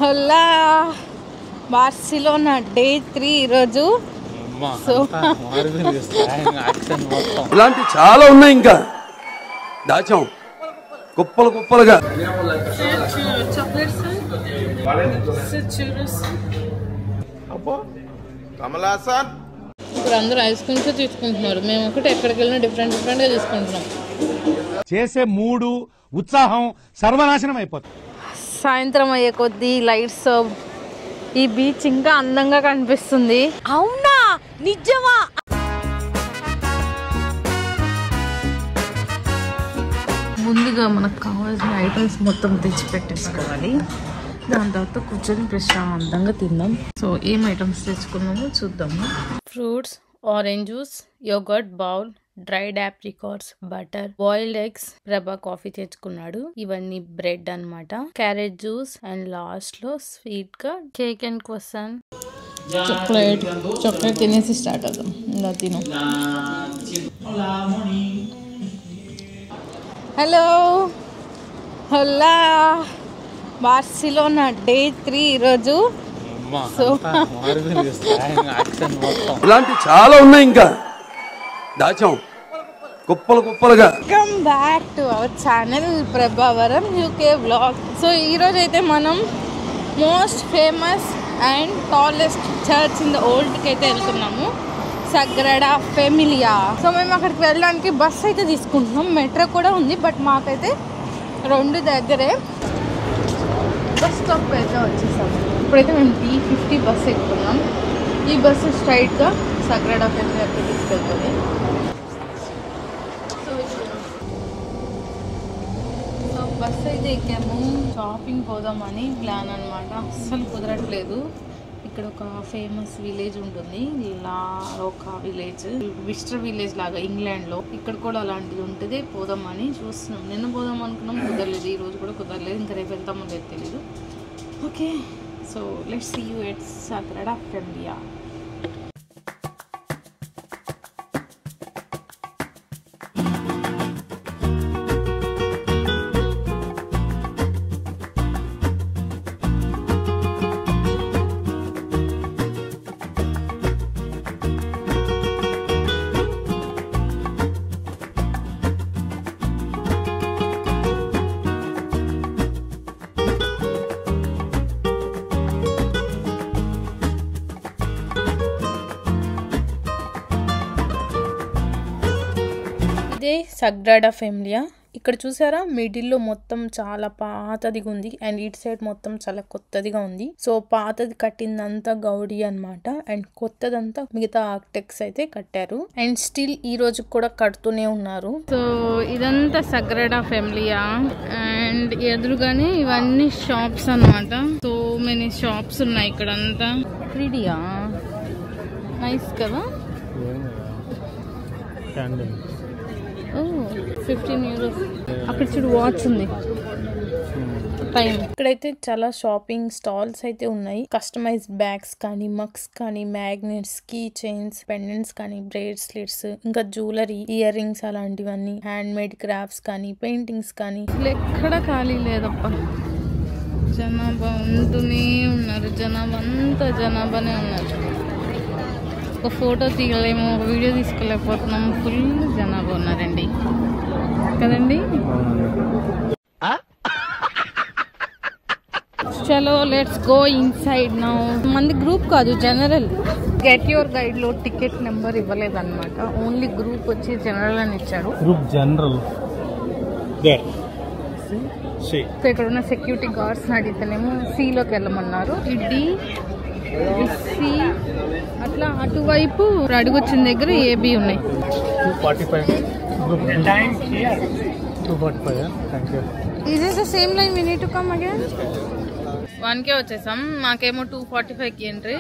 హోలా Barcelona day 3 ఈరోజు. So ఇలాంటి చాలా ఉన్నాయి, ఇంకా దాచాం కుప్పలు కుప్పలుగా. ఇప్పుడు అందరూ ఐస్ క్రీమ్స్ తీసుకుంటున్నారు, మేము ఒకటి ఎక్కడికి వెళ్ళినా డిఫరెంట్ గా తీసుకుంటున్నాం. చేసే మూడు ఉత్సాహం సర్వనాశనం అయిపోతుంది. సాయంత్రం అయ్యే కొద్దీ లైట్స్, ఈ బీచ్ ఇంకా అందంగా కనిపిస్తుంది. అవునా, నిజమా? ముందుగా మనకు కావాల్సిన ఐటమ్స్ మొత్తం తెచ్చి పెట్టేసుకోవాలి. దాని తర్వాత కూర్చొని ప్రశాంతంగా తిందాం. సో ఏం ఐటమ్స్ తెచ్చుకున్నామో చూద్దాము. Fruits, orange juice, yoghurt bowl, dried apricots, butter, boiled eggs. ప్రభా కాఫీ తెచ్చుకున్నాడు. ఇవన్నీ బ్రెడ్ అన్నమాట. క్యారెట్ జ్యూస్ అండ్ లాస్ట్ లో స్వీట్ గా కేక్ అండ్ క్వసన్. చాక్లెట్ తినేసి స్టార్ట్ అవుతాం. ఇలా తిను. హలో, హోలా బార్సిలోనా డే 3 ఈరోజు. సో ఇలాంటి చాలా ఉన్నాయి, ఇంకా దాచాం కుప్పలు కుప్పలుగా. Welcome back to our channel ప్రభావరం యూకే వ్లాగ్. సో ఈరోజు అయితే మనం most famous and tallest church in the ఓల్డ్కి అయితే వెళ్తున్నాము, సగ్రాడా ఫెమిలియా. సో మేము అక్కడికి వెళ్ళడానికి బస్ అయితే తీసుకుంటున్నాం. మెట్రో కూడా ఉంది, బట్ మాకైతే రెండు దగ్గరే. బస్ స్టాప్ అయితే వచ్చేసాము. ఇప్పుడైతే మేము D50 బస్ ఎక్కుతున్నాం. ఈ బస్సు స్ట్రైట్గా సగ్రాడా ఫెమిలియాకి తీసుకెళ్తుంది. సో బస్ అయితే ఎక్కాము. షాపింగ్ పోదామని ప్లాన్ అనమాట. అస్సలు కుదరట్లేదు. ఇక్కడ ఒక ఫేమస్ విలేజ్ ఉంటుంది, లారోకా విలేజ్, విస్టర్ విలేజ్ లాగా ఇంగ్లాండ్లో. ఇక్కడ కూడా అలాంటిది ఉంటుంది. పోదామని చూస్తున్నాం. నిన్న పోదాం అనుకున్నాం, కుదరలేదు. ఈ రోజు కూడా కుదరలేదు. ఇంకా రేపు వెళ్తామో లేదు తెలీదు. Okay, so let's see you at Sagrada Familia. ఇదే సగ్రాడా ఫెమిలియా. ఇక్కడ చూసారా, మిడిల్లో మొత్తం చాలా పాతదిగా ఉంది అండ్ ఇటు సైడ్ మొత్తం చాలా కొత్తదిగా ఉంది. సో పాతది కట్టిందంతా గౌడీ అన్నమాట, అండ్ కొత్తదంతా మిగతా ఆర్కిటెక్ట్స్ అయితే కట్టారు. అండ్ స్టిల్ ఈ రోజు కూడా కడుతూనే ఉన్నారు. సో ఇదంతా సగ్రాడా ఫెమిలియా. అండ్ ఎదురుగానే ఇవన్నీ షాప్స్ అన్నమాట. సో మెనీ షాప్స్ ఉన్నాయి ఇక్కడ అంతా. 3Dయా, నైస్ కదా. 15 euros. అక్కడ చూడు వాచ్ ఉంది, టైం. ఇక్కడైతే చాలా షాపింగ్ స్టాల్స్ అయితే ఉన్నాయి. కస్టమైజ్డ్ బ్యాగ్స్ కానీ, మగ్స్ కానీ, మ్యాగ్నెట్స్, కీ చైన్స్, పెండెంట్స్ కానీ, బ్రేస్లెట్స్, ఇంకా జ్యువెలరీ, ఇయర్ రింగ్స్, అలాంటివన్నీ, హ్యాండ్ మేడ్ క్రాఫ్ట్స్ కానీ, పెయింటింగ్స్ కానీ. ఎక్కడ ఖాళీ లేదప్ప. జనాభా ఉంటూనే ఉన్నారు. జనాభా అంతా జనాభానే ఉన్నారు. ఒక ఫోటో తీయలేము, ఒక వీడియో తీసుకోలేకపోతున్నాము. ఫుల్ జనాభా ఉన్నారండి కదండి. చలో లెట్స్ గో ఇన్సైడ్ నౌ. మంది గ్రూప్ కాదు, జనరల్. గెట్ యువర్ గైడ్ లో టికెట్ నెంబర్ ఇవ్వలేదన్నమాట. ఓన్లీ గ్రూప్ వచ్చి జనరల్ అని ఇచ్చారు. Group general. ఇక్కడ ఉన్న సెక్యూరిటీ గార్డ్స్ అడిగితేనేమో సిలోకి వెళ్ళమన్నారు. ఇది సి, అట్లా అటువైపు అడుగొచ్చిన దగ్గర ఏబి ఉన్నాయి. 245. Is this the same line we need to come again? 1K వచ్చేసాం. మాకేమో 245కి ఎంట్రీ.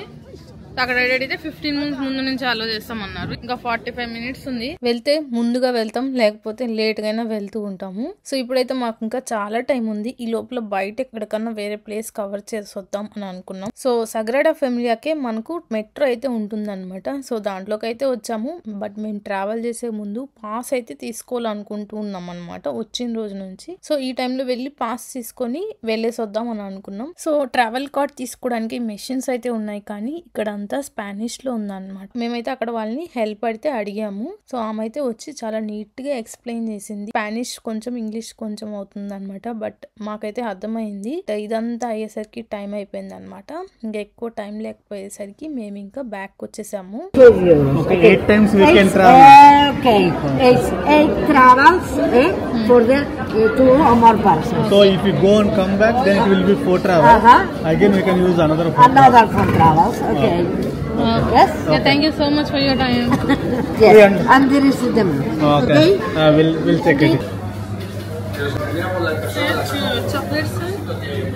అక్కడ అడిగితే 15 minutes ముందు నుంచి అలో చేస్తామన్నారు. ఇంకా 45 minutes ఉంది. వెళ్తే ముందుగా వెళ్తాం, లేకపోతే లేట్ గానే వెళ్తూ ఉంటాము. సో ఇప్పుడైతే మాకు ఇంకా చాలా టైం ఉంది. ఈ లోపల బయట ఎక్కడికన్నా వేరే ప్లేస్ కవర్ చేసి వద్దాం అని అనుకున్నాం. సో సగ్రాడా ఫెమిలియాకే మనకు మెట్రో అయితే ఉంటుందన్నమాట. సో దాంట్లోకి అయితే వచ్చాము. బట్ మేము ట్రావెల్ చేసే ముందు పాస్ అయితే తీసుకోవాలనుకుంటూ ఉన్నాం అనమాట వచ్చిన రోజు నుంచి. సో ఈ టైంలో వెళ్ళి పాస్ తీసుకొని వెళ్ళేసి వద్దాం అని అనుకున్నాం. సో ట్రావెల్ కార్డ్ తీసుకోవడానికి మెషిన్స్ అయితే ఉన్నాయి, కానీ ఇక్కడ అంతా స్పానిష్ లో ఉందన్నమాట. మేమైతే అక్కడ వాళ్ళని హెల్ప్ అయితే అడిగాము. సో ఆమె అయితే వచ్చి చాలా నీట్ గా ఎక్స్ప్లెయిన్ చేసింది. స్పానిష్ కొంచెం, ఇంగ్లీష్ కొంచెం అవుతుంది అనమాట. బట్ మాకైతే అర్థమైంది. ఇదంతా అయ్యేసరికి టైం అయిపోయింది అనమాట. ఇంకా ఎక్కువ టైం లేకపోయేసరికి మేము ఇంకా బ్యాక్ వచ్చేసాము. Okay, 8 times we can travel. Okay, it's 8 travels for the 2 or more persons. So if you go and come back, then it will be 4 travels. Again, we can use another 4. Another 4 travels. Okay. Yes. Yeah, thank you so much for your time. Yes. And there is them. Okay. We'll check it.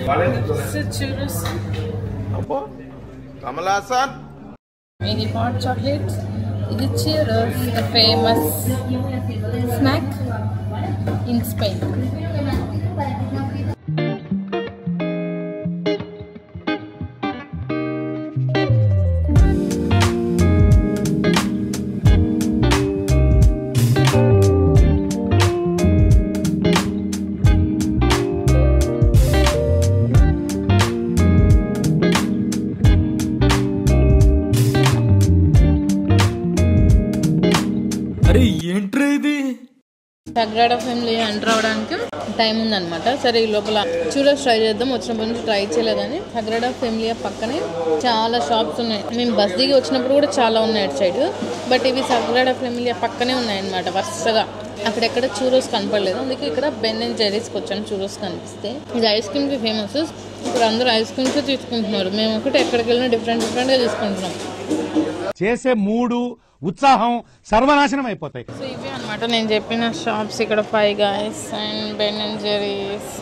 Chocolates, churros. Kamalasan. Mini hot chocolates. This churros, the famous snack in Spain. Sagrada Familia enter అవడానికి time ఉందన్నమాట. సరే ఈ లోపల చూరస్ try చేద్దాం. వచ్చినప్పటి నుంచి try చేయలేదని. సగ్రాడా family పక్కనే చాలా షాప్స్ ఉన్నాయి. మేము బస్ దిగి వచ్చినప్పుడు కూడా చాలా ఉన్నాయి అటు సైడ్. బట్ ఇవి సగ్రాడా ఫ్యామిలీ పక్కనే ఉన్నాయన్నమాట వరుసగా. అక్కడెక్కడ చూరోస్ కనపడలేదు, అందుకే ఇక్కడ బెన్ అండ్ జెర్రీస్కి వచ్చాను. చూరోస్ కనిపిస్తే ఇది ఐస్ క్రీమ్కి ఫేమస్. ఇప్పుడు అందరూ ఐస్ క్రీమ్స్ తీసుకుంటున్నారు. మేము ఒకటి ఎక్కడికి వెళ్ళినా డిఫరెంట్గా తీసుకుంటున్నాం. చేసే మూడు ఉత్సాహం సర్వనాశనం అయిపోతాయి. సో ఇవే అనమాట నేను చెప్పిన షాప్స్. ఇక్కడ 5 Guys and Ben and Jerry's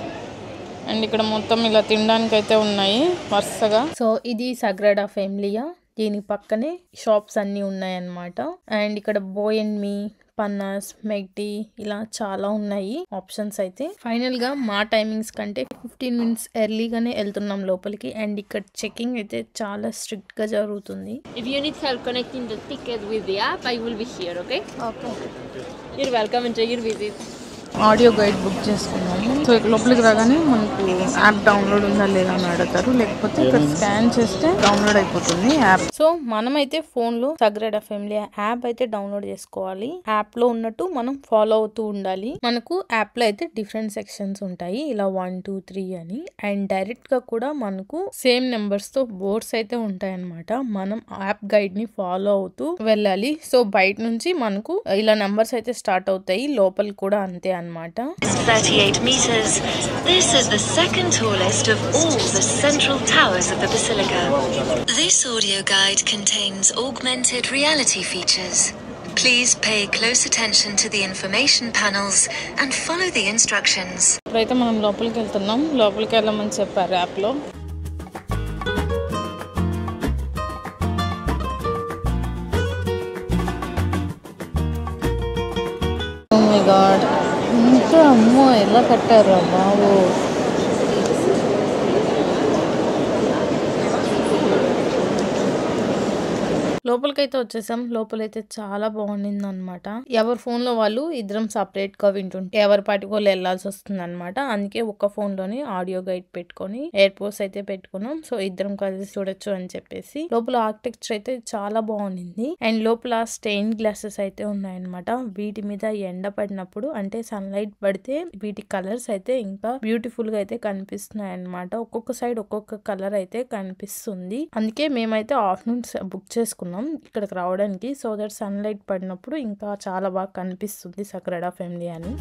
and ఇక్కడ మొత్తం ఇలా తినడానికి అయితే ఉన్నాయి వరుసగా. సో ఇది సగ్రాడా ఫ్యామిలియా. దీని పక్కనే షాప్స్ అన్నీ ఉన్నాయన్నమాట. అండ్ ఇక్కడ బోయ్ అండ్ మీ, పన్నాస్, మెగ్టీ ఇలా చాలా ఉన్నాయి ఆప్షన్స్ అయితే. ఫైనల్ గా మా టైమింగ్స్ కంటే 15 minutes ఎర్లీగానే వెళ్తున్నాం లోపలికి. అండ్ ఇక్కడ చెకింగ్ అయితే చాలా స్ట్రిక్ట్ గా జరుగుతుంది. If you need help connecting the ticket with the app, I will be here, okay? Okay. You're welcome. Enjoy your visit. Audio guide book చేసుకున్నాము. సో ఇక్కడ లోపలికి రాగానే మనకు యాప్ డౌన్లోడ్ ఉందా లేదా అని అడుగుతారు. లేకపోతే ఇక్కడ స్కాన్ చేస్తే డౌన్లోడ్ అయిపోతుంది యాప్. సో మనమైతే ఫోన్ లో సగ్రాడా ఫ్యామిలీ యాప్ అయితే డౌన్లోడ్ చేసుకోవాలి. యాప్ లో ఉన్నట్టు మనం ఫాలో అవుతూ ఉండాలి. మనకు యాప్ లో అయితే డిఫరెంట్ సెక్షన్స్ ఉంటాయి, ఇలా 1, 2, 3 అని. అండ్ డైరెక్ట్ గా కూడా మనకు సేమ్ నెంబర్స్ తో బోర్డ్స్ అయితే ఉంటాయి అన్నమాట. మనం యాప్ గైడ్ ని ఫాలో అవుతూ వెళ్ళాలి. సో బయట నుంచి మనకు ఇలా నెంబర్స్ అయితే స్టార్ట్ అవుతాయి, లోపల కూడా అంతే అన్నమాట. 38 meters. This is the second tallest of all the central towers of the basilica. This audio guide contains augmented reality features. Please pay close attention to the information panels and follow the instructions. ఇప్పుడైతే మనం లోపలికి వెళ్తున్నాం. లోపలికి వెళ్ళమని చెప్పారు app లో. Oh my God. ఇంకా అమ్మో ఎలా కట్టారు బాబు. లోపలికైతే వచ్చేసాం. లోపలైతే చాలా బాగుండింది అనమాట. ఎవరి ఫోన్ లో వాళ్ళు ఇద్దరం సపరేట్ గా వింటుంటే ఎవరి పాటికి వాళ్ళు వెళ్లాల్సి వస్తుంది అనమాట. అందుకే ఒక్క ఫోన్ లోనే ఆడియో గైడ్ పెట్టుకొని ఎయిర్ పోర్ట్స్ అయితే పెట్టుకున్నాం. సో ఇద్దరం కలిసి చూడొచ్చు అని చెప్పేసి. లోపల ఆర్కిటెక్చర్ అయితే చాలా బాగుండింది. అండ్ లోపల స్టెయిన్ గ్లాసెస్ అయితే ఉన్నాయన్నమాట. వీటి మీద ఎండ పడినప్పుడు అంటే సన్ లైట్ పడితే వీటి కలర్స్ అయితే ఇంకా బ్యూటిఫుల్ గా అయితే కనిపిస్తున్నాయి అనమాట. ఒక్కొక్క సైడ్ ఒక్కొక్క కలర్ అయితే కనిపిస్తుంది. అందుకే మేమైతే ఆఫ్టర్నూన్ బుక్ చేసుకున్నాం ఇక్కడికి రావడానికి. సో దట్ సన్ లైట్ పడినప్పుడు ఇంకా చాలా బాగా కనిపిస్తుంది సగ్రాడా ఫ్యామిలీ అని.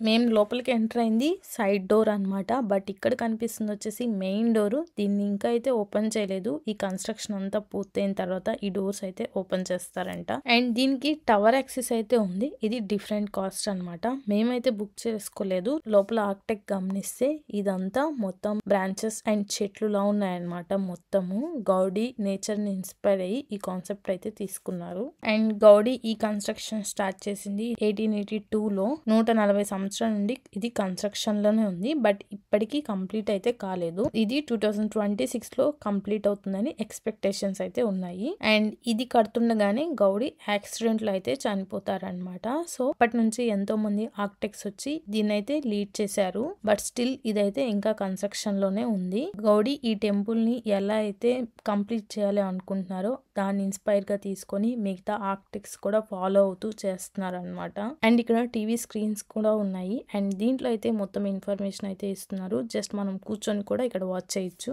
మేము లోపలికి ఎంటర్ అయింది సైడ్ డోర్ అన్నమాట. బట్ ఇక్కడ కనిపిస్తుంది వచ్చేసి మెయిన్ డోర్. దీన్ని ఇంకా అయితే ఓపెన్ చేయలేదు. ఈ కన్స్ట్రక్షన్ అంతా పూర్తయిన తర్వాత ఈ డోర్స్ అయితే ఓపెన్ చేస్తారంట. అండ్ దీనికి టవర్ యాక్సెస్ అయితే ఉంది. ఇది డిఫరెంట్ కాస్ట్ అన్నమాట. మేమైతే బుక్ చేసుకోలేదు. లోపల ఆర్కిటెక్ట్ గమనిస్తే ఇదంతా మొత్తం బ్రాంచెస్ అండ్ చెట్లులా ఉన్నాయన్నమాట. మొత్తము గౌడీ నేచర్ ని ఇన్స్పైర్ అయ్యి ఈ కాన్సెప్ట్ అయితే తీసుకున్నారు. అండ్ గౌడీ ఈ కన్స్ట్రక్షన్ స్టార్ట్ చేసింది 1882లో. 140 సంవత్సరాల నుండి ఇది కన్స్ట్రక్షన్ లోనే ఉంది. బట్ ఇప్పటికీ కంప్లీట్ అయితే కాలేదు. ఇది 2026లో కంప్లీట్ అవుతుందని ఎక్స్పెక్టేషన్స్ అయితే ఉన్నాయి. అండ్ ఇది కడుతుండగానే గౌడీ యాక్సిడెంట్ లో అయితే చనిపోతారనమాట. సో అప్పటి నుంచి ఎంతో మంది ఆర్కిటెక్ట్స్ వచ్చి దీన్ని అయితే లీడ్ చేశారు. బట్ స్టిల్ ఇదైతే ఇంకా కన్స్ట్రక్షన్ లోనే ఉంది. గౌడీ ఈ టెంపుల్ ని ఎలా అయితే కంప్లీట్ చేయాలి అనుకుంటున్నారో దాన్ని ఇన్స్పైర్ గా తీసుకొని మిగతా ఆర్కిటెక్ట్స్ కూడా ఫాలో అవుతూ చేస్తున్నారు అనమాట. అండ్ ఇక్కడ టీవీ స్క్రీన్స్ కూడా ఉన్నాయి. అండ్ దీంట్లో అయితే మొత్తం ఇన్ఫర్మేషన్ అయితే ఇస్తున్నారు. జస్ట్ మనం కూర్చొని కూడా ఇక్కడ వాచ్ చేయొచ్చు.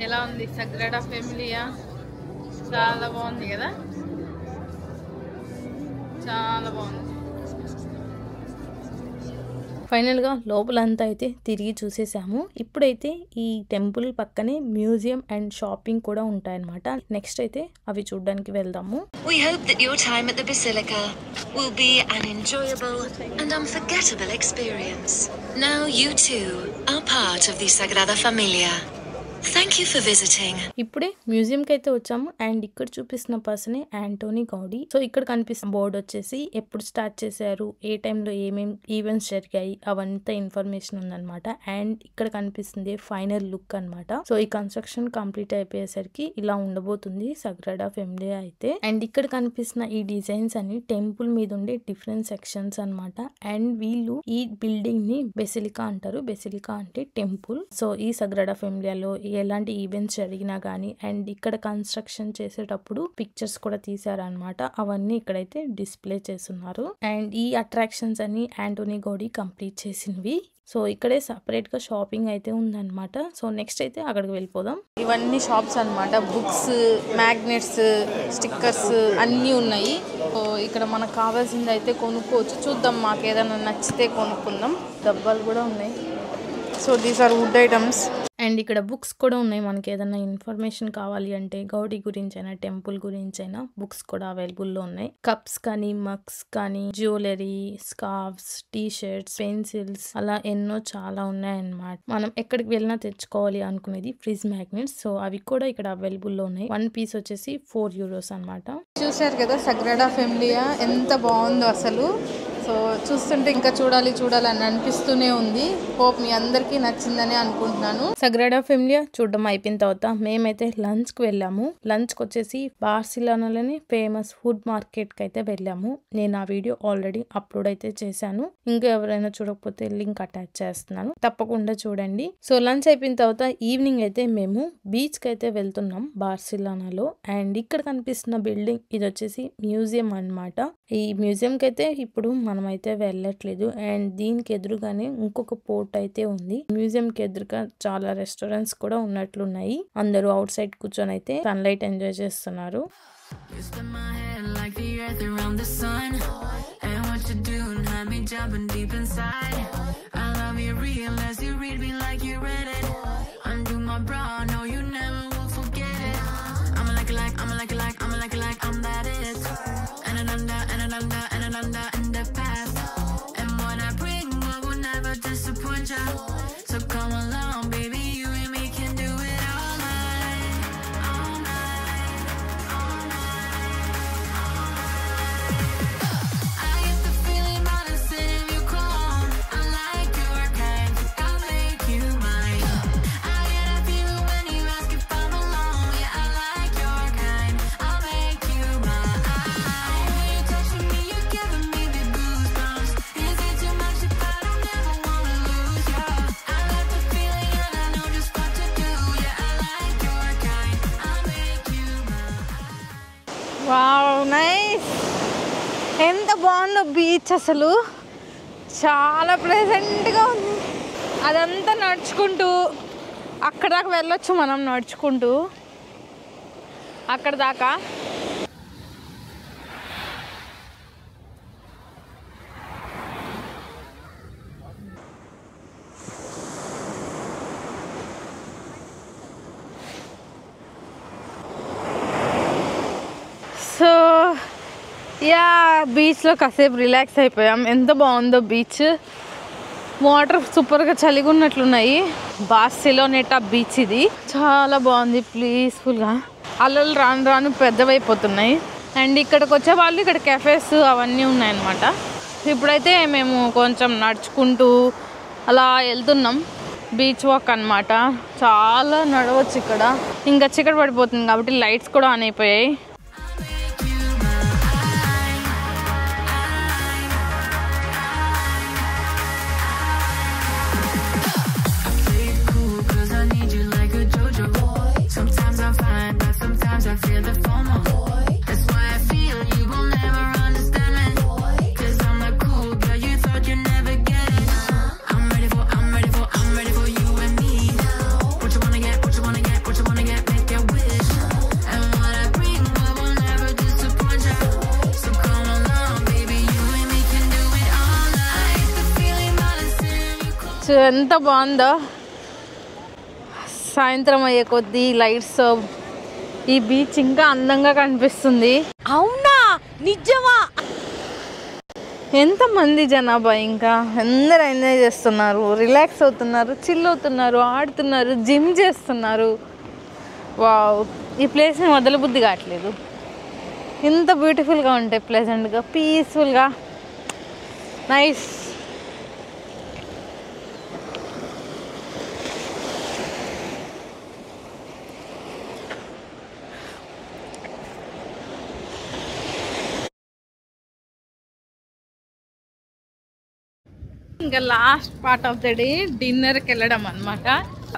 ఎలా ఉంది సగ్రాడా ఫ్యామిలియా? చాలా బాగుంది కదా, చాలా బాగుంది. ఫైనల్ గా లోపలంతా అయితే తిరిగి చూసేసాము. ఇప్పుడైతే ఈ టెంపుల్ పక్కనే మ్యూజియం అండ్ షాపింగ్ కూడా ఉంటాయన్నమాట. నెక్స్ట్ అయితే అవి చూడడానికి వెళ్దాము. We hope that your time at the Basilica will be an enjoyable and unforgettable experience. Now you too are part of the Sagrada Familia. Thank you for visiting. ఇప్పుడే museum కి అయితే వచ్చాము. అండ్ ఇక్కడ చూపిస్తున్న పర్సనే యాంటోనీ గౌడీ. సో ఇక్కడ కనిపిస్తున్న board వచ్చేసి ఎప్పుడు స్టార్ట్ చేశారు, ఏ టైంలో ఏమేమి ఈవెంట్స్ జరిగాయి అవంతా ఇన్ఫర్మేషన్ ఉందన్నమాట. అండ్ ఇక్కడ కనిపిస్తుంది ఫైనల్ లుక్ అన్నమాట. సో ఈ కన్స్ట్రక్షన్ కంప్లీట్ అయిపోయేసరికి ఇలా ఉండబోతుంది సగ్రాడా ఫ్యామిలియా అయితే. అండ్ ఇక్కడ కనిపిస్తున్న ఈ డిజైన్స్ అన్ని టెంపుల్ మీద ఉండే డిఫరెంట్ సెక్షన్స్ అన్నమాట. అండ్ వీళ్ళు ఈ బిల్డింగ్ ని బెసిలికా అంటారు. బెసిలికా అంటే టెంపుల్. సో ఈ సగ్రాడా ఫ్యామిలియాలో ఎలాంటి ఈవెంట్స్ జరిగినా గానీ అండ్ ఇక్కడ కన్స్ట్రక్షన్ చేసేటప్పుడు పిక్చర్స్ కూడా తీసారనమాట. అవన్నీ ఇక్కడైతే డిస్ప్లే చేస్తున్నారు. అండ్ ఈ అట్రాక్షన్స్ అన్ని యాంటోనీ గౌడీ కంప్లీట్ చేసినవి. సో ఇక్కడే సపరేట్ గా షాపింగ్ అయితే ఉందన్నమాట. సో నెక్స్ట్ అయితే అక్కడికి వెళ్ళిపోదాం. ఇవన్నీ షాప్స్ అన్నమాట. బుక్స్, మ్యాగ్నెట్స్, స్టిక్కర్స్ అన్నీ ఉన్నాయి. సో ఇక్కడ మనకు కావాల్సింది అయితే కొనుక్కోవచ్చు. చూద్దాం, మాకు ఏదైనా నచ్చితే కొనుక్కుందాం. డబ్బాలు కూడా ఉన్నాయి. So these are wood items. And ఇక్కడ బుక్స్ కూడా ఉన్నాయి. మనకి ఏదైనా ఇన్ఫర్మేషన్ కావాలి అంటే గౌడీ గురించి అయినా టెంపుల్ గురించి అయినా బుక్స్ కూడా అవైలబుల్లో ఉన్నాయి. కప్స్ కానీ, మగ్స్ కానీ, jewellery, scarfs, T shirts, pencils అలా ఎన్నో చాలా ఉన్నాయన్నమాట. మనం ఎక్కడికి వెళ్ళినా తెచ్చుకోవాలి అనుకునేది ఫ్రిజ్ మ్యాగ్నెట్స్. సో అవి కూడా ఇక్కడ అవైలబుల్లో ఉన్నాయి. 1 పీస్ వచ్చేసి €4 అనమాట. చూసారు కదా సగ్రాడా ఫ్యామిలియా ఎంత బాగుందో అసలు. సో చూస్తుంటే ఇంకా చూడాలి అని అనిపిస్తూనే ఉంది. హోప్ మీ అందరికీ నచ్చిందని అనుకుంటున్నాను. సగ్రాడా ఫ్యామిలియా చూడడం అయిపోయిన తర్వాత మేమైతే లంచ్ కి వెళ్ళాము. లంచ్ కి వచ్చేసి బార్సిలోనాలోని ఫేమస్ ఫుడ్ మార్కెట్ కి అయితే వెళ్ళాము. నేను ఆ వీడియో ఆల్రెడీ అప్లోడ్ అయితే చేశాను. ఇంకా ఎవరైనా చూడకపోతే లింక్ అటాచ్ చేస్తున్నాను, తప్పకుండా చూడండి. సో లంచ్ అయిపోయిన తర్వాత ఈవినింగ్ అయితే మేము బీచ్ కి అయితే వెళ్తున్నాం బార్సిలోనాలో. అండ్ ఇక్కడ కనిపిస్తున్న బిల్డింగ్ ఇది వచ్చేసి మ్యూజియం అన్నమాట. ఈ మ్యూజియం కి అయితే ఇప్పుడు మనమైతే వెళ్ళట్లేదు. అండ్ దీనికి ఎదురుగానే ఇంకొక పోర్ట్ అయితే ఉంది. మ్యూజియం కి ఎదురుగా చాలా రెస్టారెంట్స్ కూడా ఉన్నట్లున్నాయి. అందరూ అవుట్ సైడ్ కూర్చొని అయితే సన్లైట్ ఎంజాయ్ చేస్తున్నారు. So come along, baby, you and me can do it all night, all night, all night, I get the feeling by the sound of your call. I like your kind, I'll make you mine. I get a feeling when you ask if I'm alone. Yeah, I like your kind, I'll make you mine. When you're touching me, you're giving me the goosebumps. Is it too much if I don't ever wanna lose you? I got the feeling and I know just what to do. Yeah, I like your kind, I'll make you mine. Wow, nice. ఎంత బాగుందో beach అసలు. చాలా ప్లెజెంట్గా ఉంది. అదంతా నడుచుకుంటూ అక్కడ దాకా వెళ్ళొచ్చు మనం, నడుచుకుంటూ అక్కడ దాకా. సో యా బీచ్లో కాసేపు రిలాక్స్ అయిపోయాం. ఎంత బాగుందో బీచ్. వాటర్ సూపర్గా చలిగా ఉన్నట్లున్నాయి. బార్సిలోనేటా బీచ్ ఇది. చాలా బాగుంది, పీస్ఫుల్గా. అలలు రాను రాను పెద్దవైపోతున్నాయి. అండ్ ఇక్కడికి వచ్చే వాళ్ళు ఇక్కడ కెఫేస్ అవన్నీ ఉన్నాయన్నమాట. ఇప్పుడైతే మేము కొంచెం నడుచుకుంటూ అలా వెళ్తున్నాం. బీచ్ వాక్ అన్నమాట. చాలా నడవచ్చు ఇక్కడ. ఇంకా చీకటి పడిపోతుంది కాబట్టి లైట్స్ కూడా ఆన్ అయిపోయాయి. ఎంత బాగుందో. సాయంత్రం అయ్యే కొద్దీ లైట్స్ ఈ బీచ్ ఇంకా అందంగా కనిపిస్తుంది. అవునా, నిజమా? ఎంతమంది జనాభా, ఇంకా అందరూ ఎంజాయ్ చేస్తున్నారు, రిలాక్స్ అవుతున్నారు, చిల్ అవుతున్నారు, ఆడుతున్నారు, జిమ్ చేస్తున్నారు. వావ్, ఈ ప్లేస్ని వదలబుద్ధి కావట్లేదు. ఎంత బ్యూటిఫుల్గా ఉంటాయి, ప్లెజెంట్గా, పీస్ఫుల్గా, నైస్. ఇంకా last part of the day డిన్నర్కి వెళ్ళడం అనమాట.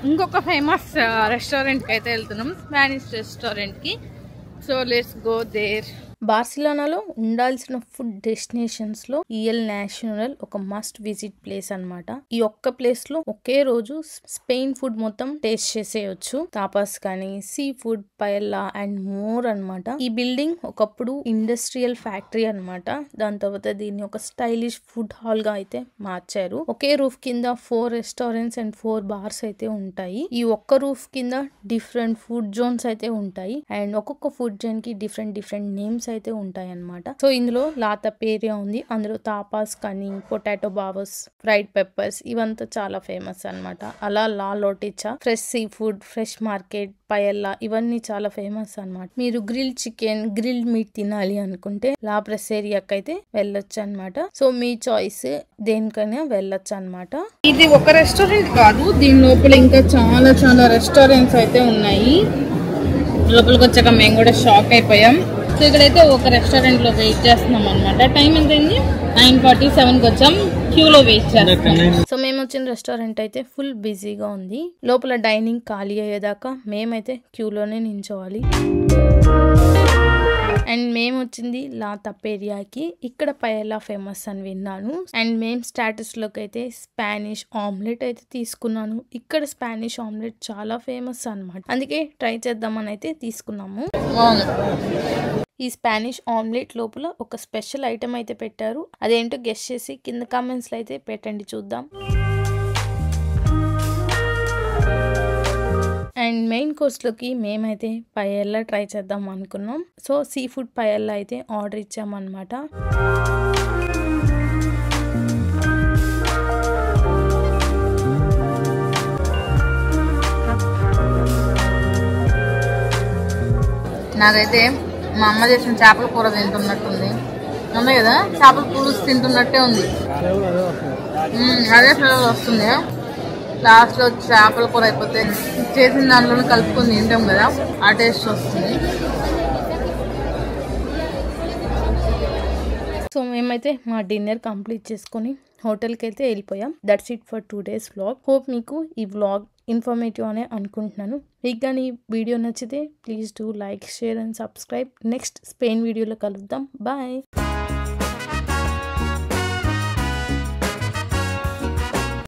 ఇంకొక ఫేమస్ రెస్టారెంట్కి అయితే వెళ్తున్నాం, స్పానిష్ రెస్టారెంట్కి. So let's go there. బార్సిలోనాలో ఉండాల్సిన ఫుడ్ డెస్టినేషన్స్ లో ఎల్ నేషనల్ ఒక మస్ట్ విజిట్ ప్లేస్ అన్నమాట. ఈ ఒక్క ప్లేస్ లో ఒకే రోజు స్పెయిన్ ఫుడ్ మొత్తం టేస్ట్ చేసేయచ్చు. తాపాస్ కానీ, సీ ఫుడ్, పయల్లా అండ్ మోర్ అన్నమాట. ఈ బిల్డింగ్ ఒకప్పుడు ఇండస్ట్రియల్ ఫ్యాక్టరీ అన్నమాట. దాని తర్వాత దీన్ని ఒక స్టైలిష్ ఫుడ్ హాల్ గా అయితే మార్చారు. ఒకే రూఫ్ కింద 4 రెస్టారెంట్స్ అండ్ 4 బార్స్ అయితే ఉంటాయి. ఈ ఒక్క రూఫ్ కింద డిఫరెంట్ ఫుడ్ జోన్స్ అయితే ఉంటాయి. అండ్ ఒక్కొక్క ఫుడ్ జోన్ కి డిఫరెంట్ నేమ్స్ అయితే ఉంటాయి అన్నమాట. సో ఇందులో లా తపేరియా ఉంది. అందులో తాపాస్ కానీ, పొటాటో బావస్, ఫ్రైడ్ పెప్పర్స్ ఇవంతా చాలా ఫేమస్ అన్నమాట. అలా లా లోటిచా, fresh sea food, fresh market, paella ఇవన్నీ చాలా ఫేమస్ అన్నమాట. మీరు గ్రిల్ చికెన్, గ్రిల్ మీట్ తినాలి అనుకుంటే లా ప్రెసేరియాకి అయితే వెళ్ళొచ్చు అన్నమాట. సో మీ చాయిస్, దేనికైనా వెళ్ళొచ్చు అన్నమాట. ఇది ఒక రెస్టారెంట్ కాదు, దీని లోపల ఇంకా చాలా రెస్టారెంట్స్ అయితే ఉన్నాయి. లోపలికి వచ్చాక మేము కూడా షాక్ అయిపోయాం. సో ఇక్కడైతే ఒక రెస్టారెంట్ లో వెయిట్ చేస్తున్నాం అనమాట. టైం ఎంత అయింది? 9:47కి వచ్చాం. క్యూలో వెయిట్ చేస్తాం. సో మేము వచ్చిన రెస్టారెంట్ అయితే ఫుల్ బిజీగా ఉంది. లోపల డైనింగ్ ఖాళీ అయ్యేదాకా మేమైతే క్యూలోనే నించోవాలి. అండ్ మేము వచ్చింది లా తపేరియాకి. ఇక్కడ పయల్లా ఫేమస్ అని విన్నాను. అండ్ మేము స్టాటస్ లోకి అయితే స్పానిష్ ఆమ్లెట్ అయితే తీసుకున్నాను. ఇక్కడ స్పానిష్ ఆమ్లెట్ చాలా ఫేమస్ అన్నమాట. అందుకే ట్రై చేద్దామని అయితే తీసుకున్నాము. ఈ స్పానిష్ ఆమ్లెట్ లోపల ఒక స్పెషల్ ఐటమ్ అయితే పెట్టారు. అదేంటో గెస్ చేసి కింద కామెంట్స్ లో అయితే పెట్టండి, చూద్దాం. అండ్ మెయిన్ కోర్స్లోకి మేమైతే పయల్లా ట్రై చేద్దాం అనుకున్నాం. సో సీ ఫుడ్ పయల్లా అయితే ఆర్డర్ ఇచ్చామన్నమాట. నాకైతే మా అమ్మ చేసిన చేపల కూర తింటున్నట్టుంది. అమ్మ కదా చేపల పులుసు తింటున్నట్టే ఉంది. అదే ఫ్లేవర్ వస్తుంది. లాస్ట్ లో చేపల కూర అయిపోతే చేసిన దాంట్లో కలుపుకొని తింటాం కదా, ఆ టేస్ట్ వస్తుంది. సో మేమైతే మా డిన్నర్ కంప్లీట్ చేసుకొని హోటల్కి అయితే వెళ్ళిపోయాం. That's it for 2 days vlog. Hope మీకు ఈ వ్లాగ్ ఇన్ఫర్మేటివ్ అనే అనుకుంటున్నాను. మీకు కానీ వీడియో నచ్చితే please do like, share and subscribe. Next Spain వీడియోలో కలుద్దాం. బాయ్.